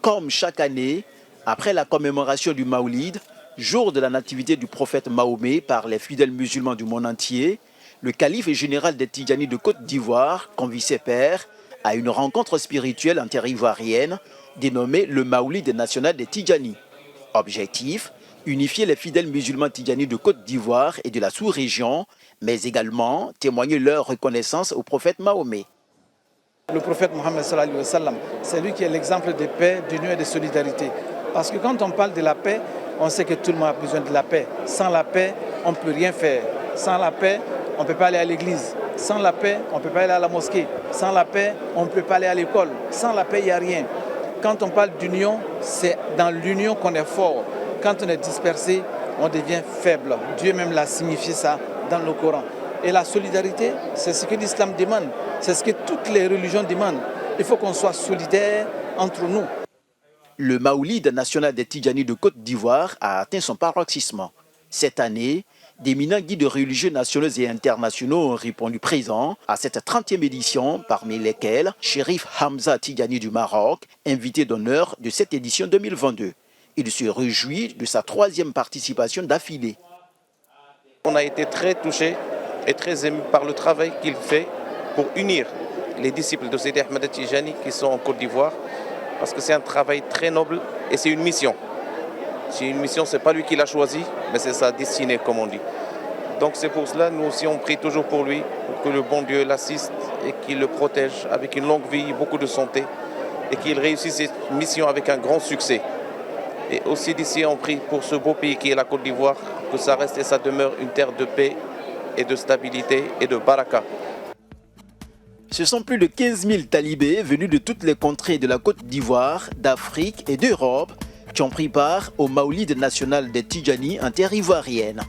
Comme chaque année, après la commémoration du Maoulid, jour de la nativité du prophète Mahomet par les fidèles musulmans du monde entier, le calife général des Tidjanis de Côte d'Ivoire convie ses pairs à une rencontre spirituelle interivoirienne dénommée le Maoulid national des Tidjanis. Objectif, unifier les fidèles musulmans Tidjanis de Côte d'Ivoire et de la sous-région, mais également témoigner leur reconnaissance au prophète Mahomet. Le prophète Mohammed sallallahu alayhi wa sallam, c'est lui qui est l'exemple de paix, d'union et de solidarité. Parce que quand on parle de la paix, on sait que tout le monde a besoin de la paix. Sans la paix, on ne peut rien faire. Sans la paix, on ne peut pas aller à l'église. Sans la paix, on ne peut pas aller à la mosquée. Sans la paix, on ne peut pas aller à l'école. Sans la paix, il n'y a rien. Quand on parle d'union, c'est dans l'union qu'on est fort. Quand on est dispersé, on devient faible. Dieu même l'a signifié ça dans le Coran. Et la solidarité, c'est ce que l'islam demande. C'est ce que toutes les religions demandent. Il faut qu'on soit solidaires entre nous. Le Maoulid national des Tidjanis de Côte d'Ivoire a atteint son paroxysme. Cette année, d'éminents guides religieux nationaux et internationaux ont répondu présents à cette 30e édition, parmi lesquels Chérif Hamza Tidjani du Maroc, invité d'honneur de cette édition 2022. Il se réjouit de sa 3e participation d'affilée. On a été très touchés et très émus par le travail qu'il fait pour unir les disciples de Sidi Ahmed Tidjani qui sont en Côte d'Ivoire, parce que c'est un travail très noble et c'est une mission. C'est une mission, ce n'est pas lui qui l'a choisi, mais c'est sa destinée, comme on dit. Donc c'est pour cela, nous aussi, on prie toujours pour lui, pour que le bon Dieu l'assiste et qu'il le protège avec une longue vie, beaucoup de santé, et qu'il réussisse cette mission avec un grand succès. Et aussi d'ici, on prie pour ce beau pays qui est la Côte d'Ivoire, que ça reste et ça demeure une terre de paix et de stabilité et de baraka. Ce sont plus de 15 000 talibés venus de toutes les contrées de la Côte d'Ivoire, d'Afrique et d'Europe qui ont pris part au Maoulid national des Tidjanis en terre ivoirienne.